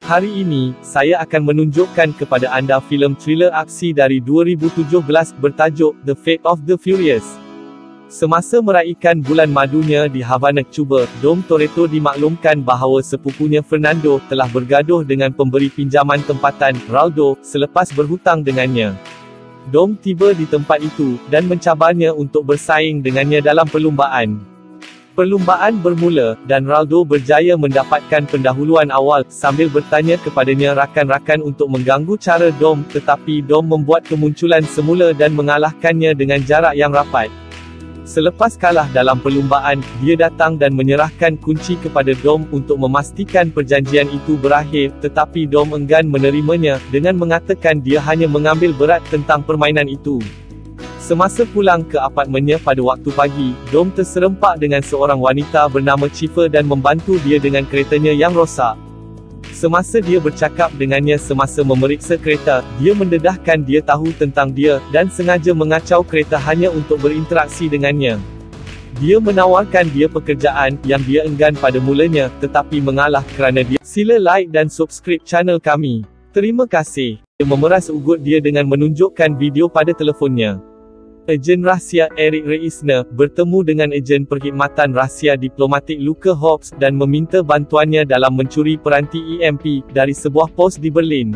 Hari ini, saya akan menunjukkan kepada anda filem thriller aksi dari 2017 bertajuk The Fate of the Furious. Semasa meraihkan bulan madunya di Havana, Cuba, Dom Toretto dimaklumkan bahawa sepupunya Fernando telah bergaduh dengan pemberi pinjaman tempatan, Raldo, selepas berhutang dengannya. Dom tiba di tempat itu, dan mencabarnya untuk bersaing dengannya dalam perlumbaan. Perlumbaan bermula, dan Raldo berjaya mendapatkan pendahuluan awal, sambil bertanya kepadanya rakan-rakan untuk mengganggu cara Dom, tetapi Dom membuat kemunculan semula dan mengalahkannya dengan jarak yang rapat. Selepas kalah dalam perlumbaan, dia datang dan menyerahkan kunci kepada Dom untuk memastikan perjanjian itu berakhir, tetapi Dom enggan menerimanya, dengan mengatakan dia hanya mengambil berat tentang permainan itu. Semasa pulang ke apartmennya pada waktu pagi, Dom terserempak dengan seorang wanita bernama Chifa dan membantu dia dengan keretanya yang rosak. Semasa dia bercakap dengannya semasa memeriksa kereta, dia mendedahkan dia tahu tentang dia, dan sengaja mengacau kereta hanya untuk berinteraksi dengannya. Dia menawarkan dia pekerjaan, yang dia enggan pada mulanya, tetapi mengalah kerana dia. Sila like dan subscribe channel kami. Terima kasih. Dia memeras ugut dia dengan menunjukkan video pada telefonnya. Ejen rahsia Eric Reisner bertemu dengan ejen perkhidmatan rahsia diplomatik Luke Hobbs dan meminta bantuannya dalam mencuri peranti EMP dari sebuah pos di Berlin.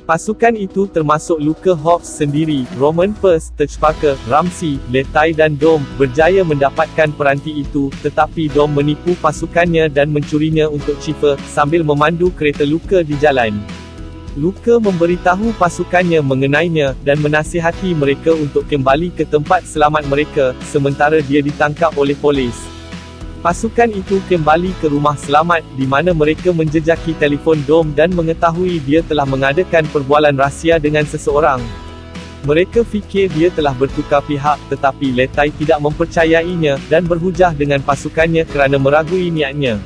Pasukan itu termasuk Luke Hobbs sendiri, Roman Pers, Parker, Ramsey, Letai dan Dom, berjaya mendapatkan peranti itu, tetapi Dom menipu pasukannya dan mencurinya untuk Chifa, sambil memandu kereta Luke di jalan. Luke memberitahu pasukannya mengenainya, dan menasihati mereka untuk kembali ke tempat selamat mereka, sementara dia ditangkap oleh polis. Pasukan itu kembali ke rumah selamat, di mana mereka menjejaki telefon Dom dan mengetahui dia telah mengadakan perbualan rahsia dengan seseorang. Mereka fikir dia telah bertukar pihak, tetapi Letai tidak mempercayainya, dan berhujah dengan pasukannya kerana meragui niatnya.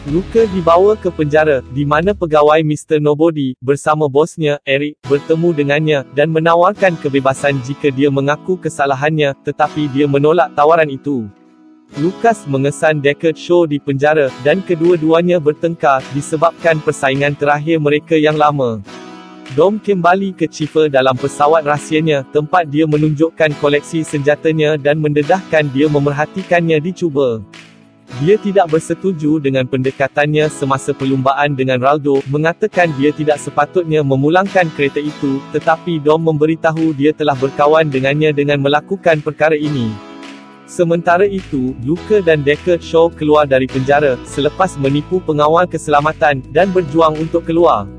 Luke dibawa ke penjara, di mana pegawai Mr. Nobody, bersama bosnya, Eric, bertemu dengannya, dan menawarkan kebebasan jika dia mengaku kesalahannya, tetapi dia menolak tawaran itu. Lucas mengesan Deckard Shaw di penjara, dan kedua-duanya bertengkar, disebabkan persaingan terakhir mereka yang lama. Dom kembali ke Chifa dalam pesawat rahsianya, tempat dia menunjukkan koleksi senjatanya dan mendedahkan dia memerhatikannya di Cuba. Dia tidak bersetuju dengan pendekatannya semasa perlumbaan dengan Raldo, mengatakan dia tidak sepatutnya memulangkan kereta itu, tetapi Dom memberitahu dia telah berkawan dengannya dengan melakukan perkara ini. Sementara itu, Luke dan Deckard Shaw keluar dari penjara, selepas menipu pengawal keselamatan, dan berjuang untuk keluar.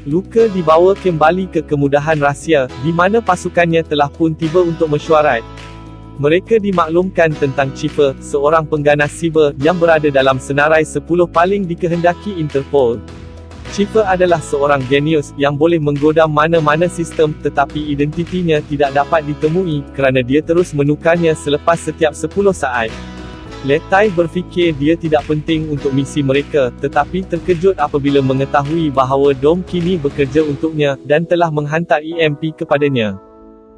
Luke dibawa kembali ke kemudahan rahsia, di mana pasukannya telah pun tiba untuk mesyuarat. Mereka dimaklumkan tentang Chifa, seorang pengganas siber, yang berada dalam senarai 10 paling dikehendaki Interpol. Chifa adalah seorang genius, yang boleh menggodam mana-mana sistem, tetapi identitinya tidak dapat ditemui, kerana dia terus menukarnya selepas setiap 10 saat. Letai berfikir dia tidak penting untuk misi mereka, tetapi terkejut apabila mengetahui bahawa Dom kini bekerja untuknya, dan telah menghantar EMP kepadanya.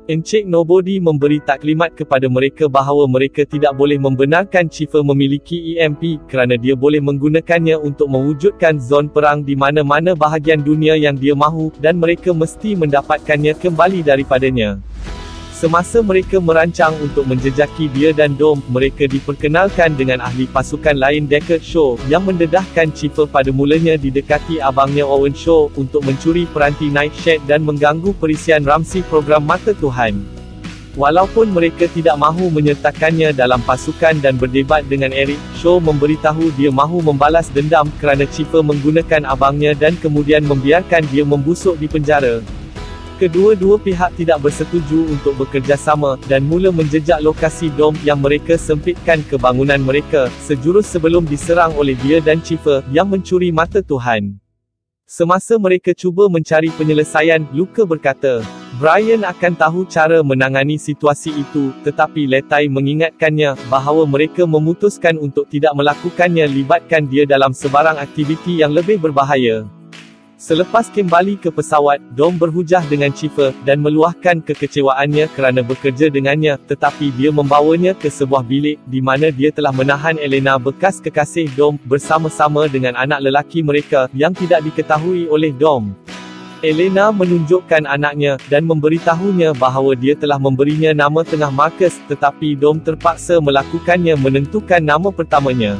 Encik Nobody memberi taklimat kepada mereka bahawa mereka tidak boleh membenarkan Chifa memiliki EMP, kerana dia boleh menggunakannya untuk mewujudkan zon perang di mana-mana bahagian dunia yang dia mahu, dan mereka mesti mendapatkannya kembali daripadanya. Semasa mereka merancang untuk menjejaki dia dan Dom, mereka diperkenalkan dengan ahli pasukan lain Deckard Shaw, yang mendedahkan Chifa pada mulanya didekati abangnya Owen Shaw, untuk mencuri peranti Nightshade dan mengganggu perisian Ramsey program Mata Tuhan. Walaupun mereka tidak mahu menyertakannya dalam pasukan dan berdebat dengan Eric, Shaw memberitahu dia mahu membalas dendam, kerana Chifa menggunakan abangnya dan kemudian membiarkan dia membusuk di penjara. Kedua-dua pihak tidak bersetuju untuk bekerjasama, dan mula menjejak lokasi Dom, yang mereka sempitkan ke bangunan mereka, sejurus sebelum diserang oleh dia dan Chifa, yang mencuri Mata Tuhan. Semasa mereka cuba mencari penyelesaian, Luke berkata, Brian akan tahu cara menangani situasi itu, tetapi Letai mengingatkannya, bahawa mereka memutuskan untuk tidak melakukannya libatkan dia dalam sebarang aktiviti yang lebih berbahaya. Selepas kembali ke pesawat, Dom berhujah dengan Chief dan meluahkan kekecewaannya kerana bekerja dengannya, tetapi dia membawanya ke sebuah bilik, di mana dia telah menahan Elena bekas kekasih Dom, bersama-sama dengan anak lelaki mereka, yang tidak diketahui oleh Dom. Elena menunjukkan anaknya, dan memberitahunya bahawa dia telah memberinya nama tengah Marcus, tetapi Dom terpaksa melakukannya menentukan nama pertamanya.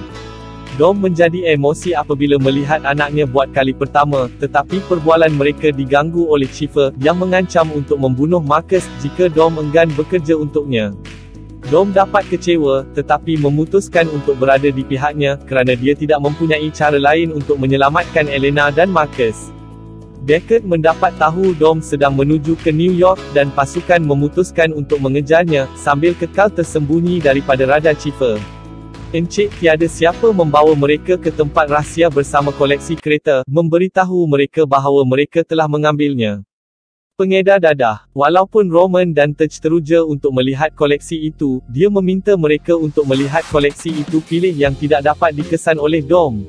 Dom menjadi emosi apabila melihat anaknya buat kali pertama, tetapi perbualan mereka diganggu oleh Chief, yang mengancam untuk membunuh Marcus jika Dom enggan bekerja untuknya. Dom dapat kecewa, tetapi memutuskan untuk berada di pihaknya, kerana dia tidak mempunyai cara lain untuk menyelamatkan Elena dan Marcus. Deckard mendapat tahu Dom sedang menuju ke New York, dan pasukan memutuskan untuk mengejarnya, sambil kekal tersembunyi daripada Raja Chief. Encik tiada siapa membawa mereka ke tempat rahsia bersama koleksi kereta, memberitahu mereka bahawa mereka telah mengambilnya. Pengedar dadah. Walaupun Roman dan Tej teruja untuk melihat koleksi itu, dia meminta mereka untuk melihat koleksi itu pilih yang tidak dapat dikesan oleh Dom.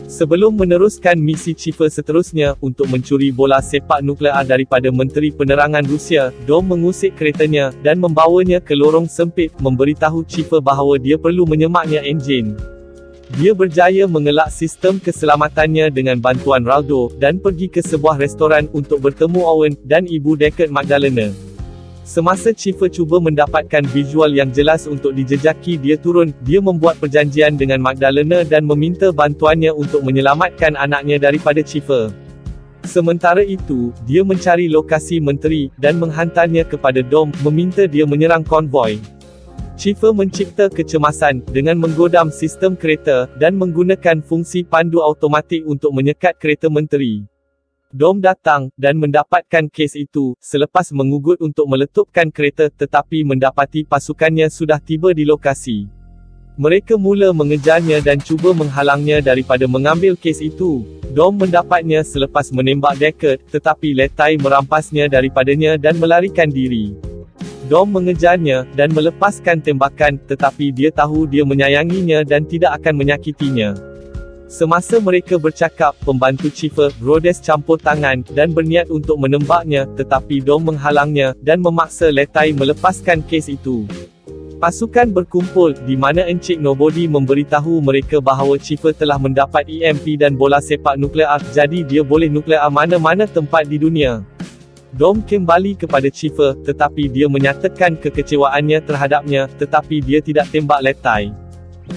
Sebelum meneruskan misi Chief seterusnya, untuk mencuri bola sepak nuklear daripada Menteri Penerangan Rusia, Dom mengusik keretanya, dan membawanya ke lorong sempit, memberitahu Chief bahawa dia perlu menyemaknya enjin. Dia berjaya mengelak sistem keselamatannya dengan bantuan Raldo, dan pergi ke sebuah restoran untuk bertemu Owen, dan ibu Deckard Magdalena. Semasa Chief cuba mendapatkan visual yang jelas untuk dijejaki dia turun, dia membuat perjanjian dengan Magdalena dan meminta bantuannya untuk menyelamatkan anaknya daripada Chief. Sementara itu, dia mencari lokasi menteri, dan menghantarnya kepada Dom, meminta dia menyerang konvoi. Chief mencipta kecemasan, dengan menggodam sistem kereta, dan menggunakan fungsi pandu automatik untuk menyekat kereta menteri. Dom datang, dan mendapatkan kes itu, selepas mengugut untuk meletupkan kereta, tetapi mendapati pasukannya sudah tiba di lokasi. Mereka mula mengejarnya dan cuba menghalangnya daripada mengambil kes itu. Dom mendapatnya selepas menembak Deckard, tetapi Letai merampasnya daripadanya dan melarikan diri. Dom mengejarnya, dan melepaskan tembakan, tetapi dia tahu dia menyayanginya dan tidak akan menyakitinya. Semasa mereka bercakap, pembantu Chief, Rhodes campur tangan, dan berniat untuk menembaknya, tetapi Dom menghalangnya, dan memaksa Letai melepaskan kes itu. Pasukan berkumpul, di mana Encik Nobody memberitahu mereka bahawa Chief telah mendapat EMP dan bola sepak nuklear, jadi dia boleh nuklear mana-mana tempat di dunia. Dom kembali kepada Chief, tetapi dia menyatakan kekecewaannya terhadapnya, tetapi dia tidak tembak Letai.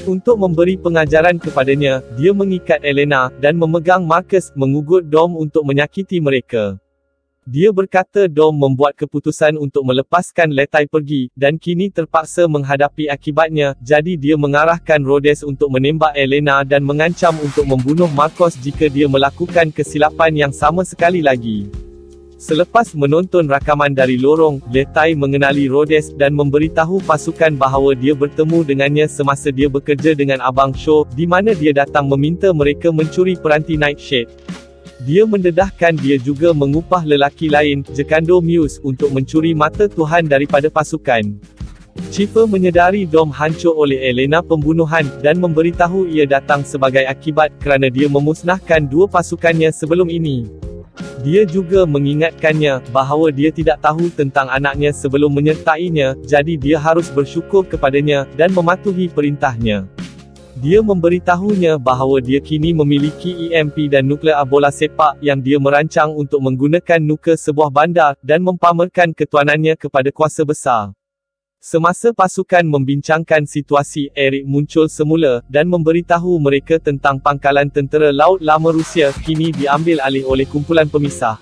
Untuk memberi pengajaran kepadanya, dia mengikat Elena, dan memegang Marcus, mengugut Dom untuk menyakiti mereka. Dia berkata Dom membuat keputusan untuk melepaskan Letai pergi, dan kini terpaksa menghadapi akibatnya, jadi dia mengarahkan Rhodes untuk menembak Elena dan mengancam untuk membunuh Marcos jika dia melakukan kesilapan yang sama sekali lagi. Selepas menonton rakaman dari lorong, Letai mengenali Rhodes dan memberitahu pasukan bahawa dia bertemu dengannya semasa dia bekerja dengan Abang Shaw, di mana dia datang meminta mereka mencuri peranti Nightshade. Dia mendedahkan dia juga mengupah lelaki lain, Jekando Muse, untuk mencuri mata Tuhan daripada pasukan. Chief menyedari Dom hancur oleh Elena pembunuhan, dan memberitahu ia datang sebagai akibat kerana dia memusnahkan dua pasukannya sebelum ini. Dia juga mengingatkannya bahawa dia tidak tahu tentang anaknya sebelum menyertainya, jadi dia harus bersyukur kepadanya, dan mematuhi perintahnya. Dia memberitahunya bahawa dia kini memiliki EMP dan nuklear bola sepak, yang dia merancang untuk menggunakan nuka sebuah bandar, dan mempamerkan ketuanannya kepada kuasa besar. Semasa pasukan membincangkan situasi, Eric muncul semula, dan memberitahu mereka tentang pangkalan tentera laut lama Rusia, kini diambil alih oleh kumpulan pemisah.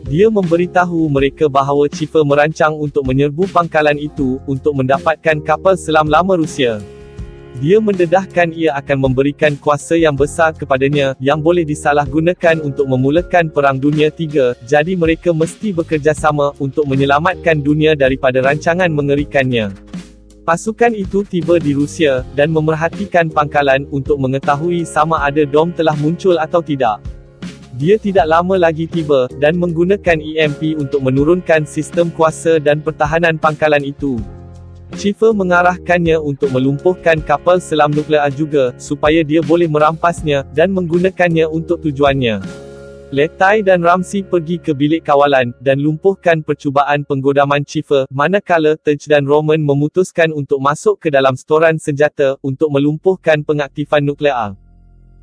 Dia memberitahu mereka bahawa Chief merancang untuk menyerbu pangkalan itu, untuk mendapatkan kapal selam lama Rusia. Dia mendedahkan ia akan memberikan kuasa yang besar kepadanya, yang boleh disalahgunakan untuk memulakan Perang Dunia III, jadi mereka mesti bekerjasama, untuk menyelamatkan dunia daripada rancangan mengerikannya. Pasukan itu tiba di Rusia, dan memerhatikan pangkalan, untuk mengetahui sama ada Dom telah muncul atau tidak. Dia tidak lama lagi tiba, dan menggunakan EMP untuk menurunkan sistem kuasa dan pertahanan pangkalan itu. Chief mengarahkannya untuk melumpuhkan kapal selam nuklear juga, supaya dia boleh merampasnya, dan menggunakannya untuk tujuannya. Letty dan Ramsey pergi ke bilik kawalan, dan lumpuhkan percubaan penggodaman Chieffer, manakala Tej dan Roman memutuskan untuk masuk ke dalam storan senjata, untuk melumpuhkan pengaktifan nuklear.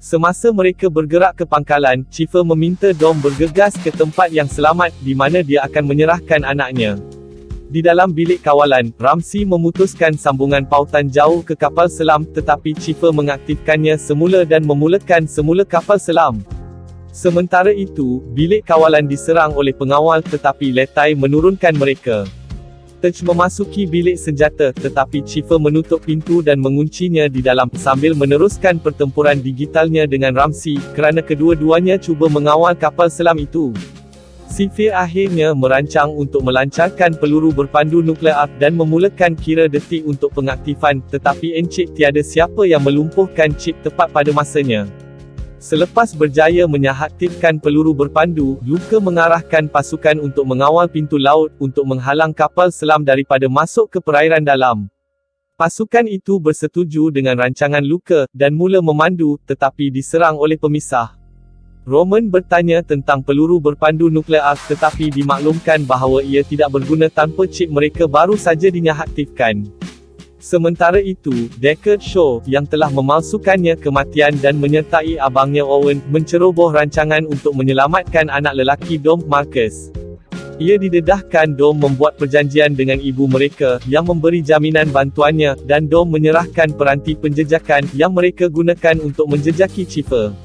Semasa mereka bergerak ke pangkalan, Chieffer meminta Dom bergegas ke tempat yang selamat, di mana dia akan menyerahkan anaknya. Di dalam bilik kawalan, Ramsey memutuskan sambungan pautan jauh ke kapal selam, tetapi Chieffer mengaktifkannya semula dan memulakan semula kapal selam. Sementara itu, bilik kawalan diserang oleh pengawal, tetapi Letty menurunkan mereka. Tej memasuki bilik senjata, tetapi Chieffer menutup pintu dan menguncinya di dalam, sambil meneruskan pertempuran digitalnya dengan Ramsey, kerana kedua-duanya cuba mengawal kapal selam itu. Sifir akhirnya merancang untuk melancarkan peluru berpandu nuklear, dan memulakan kira detik untuk pengaktifan, tetapi encik tiada siapa yang melumpuhkan chip tepat pada masanya. Selepas berjaya menyaktifkan peluru berpandu, Luke mengarahkan pasukan untuk mengawal pintu laut, untuk menghalang kapal selam daripada masuk ke perairan dalam. Pasukan itu bersetuju dengan rancangan Luke, dan mula memandu, tetapi diserang oleh pemisah. Roman bertanya tentang peluru berpandu nuklear, tetapi dimaklumkan bahawa ia tidak berguna tanpa chip mereka baru saja dinyaktifkan. Sementara itu, Deckard Shaw, yang telah memalsukannya kematian dan menyertai abangnya Owen, menceroboh rancangan untuk menyelamatkan anak lelaki Dom, Marcus. Ia didedahkan Dom membuat perjanjian dengan ibu mereka, yang memberi jaminan bantuannya, dan Dom menyerahkan peranti penjejakan, yang mereka gunakan untuk menjejaki Chieffer.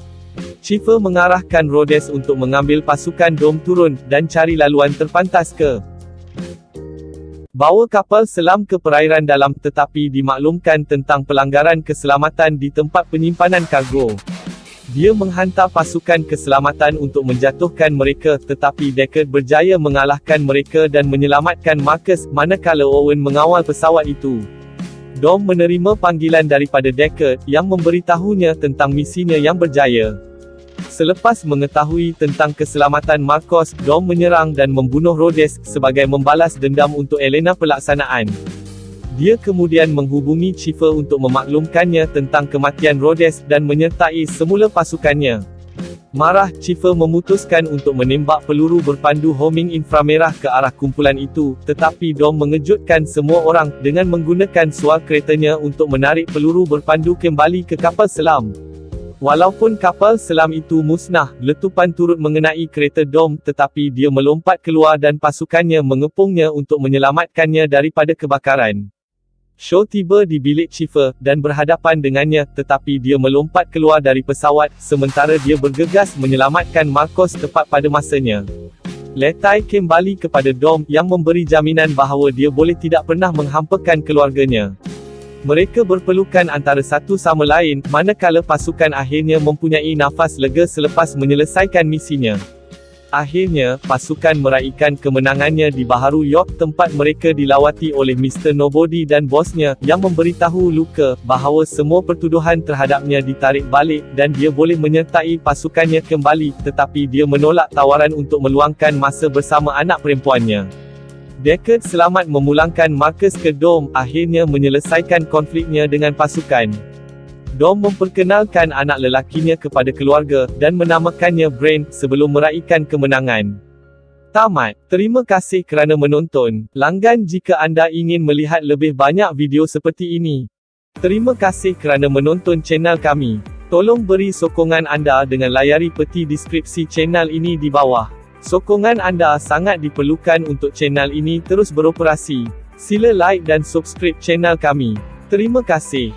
Chieffer mengarahkan Rhodes untuk mengambil pasukan Dom turun, dan cari laluan terpantas ke bawa kapal selam ke perairan dalam, tetapi dimaklumkan tentang pelanggaran keselamatan di tempat penyimpanan kargo. Dia menghantar pasukan keselamatan untuk menjatuhkan mereka, tetapi Deckard berjaya mengalahkan mereka dan menyelamatkan Marcus, manakala Owen mengawal pesawat itu. Dom menerima panggilan daripada Deckard, yang memberitahunya tentang misinya yang berjaya. Selepas mengetahui tentang keselamatan Marcos, Dom menyerang dan membunuh Rhodes, sebagai membalas dendam untuk Elena pelaksanaan. Dia kemudian menghubungi Chieffer untuk memaklumkannya tentang kematian Rhodes, dan menyertai semula pasukannya. Marah, Chieffer memutuskan untuk menembak peluru berpandu homing inframerah ke arah kumpulan itu, tetapi Dom mengejutkan semua orang, dengan menggunakan suar keretanya untuk menarik peluru berpandu kembali ke kapal selam. Walaupun kapal selam itu musnah, letupan turut mengenai kereta Dom, tetapi dia melompat keluar dan pasukannya mengepungnya untuk menyelamatkannya daripada kebakaran. Shaw tiba di bilik Chieffer, dan berhadapan dengannya, tetapi dia melompat keluar dari pesawat, sementara dia bergegas menyelamatkan Marcos tepat pada masanya. Letty kembali kepada Dom, yang memberi jaminan bahawa dia boleh tidak pernah menghampakan keluarganya. Mereka berpelukan antara satu sama lain, manakala pasukan akhirnya mempunyai nafas lega selepas menyelesaikan misinya. Akhirnya, pasukan meraihkan kemenangannya di Baharu York, tempat mereka dilawati oleh Mr. Nobody dan bosnya, yang memberitahu Luke bahawa semua pertuduhan terhadapnya ditarik balik, dan dia boleh menyertai pasukannya kembali, tetapi dia menolak tawaran untuk meluangkan masa bersama anak perempuannya. Deckard selamat memulangkan Marcus ke Dom, akhirnya menyelesaikan konfliknya dengan pasukan. Dom memperkenalkan anak lelakinya kepada keluarga, dan menamakannya Brain, sebelum meraihkan kemenangan. Tamat. Terima kasih kerana menonton. Langgan jika anda ingin melihat lebih banyak video seperti ini. Terima kasih kerana menonton channel kami. Tolong beri sokongan anda dengan layari peti deskripsi channel ini di bawah. Sokongan anda sangat diperlukan untuk channel ini terus beroperasi. Sila like dan subscribe channel kami. Terima kasih.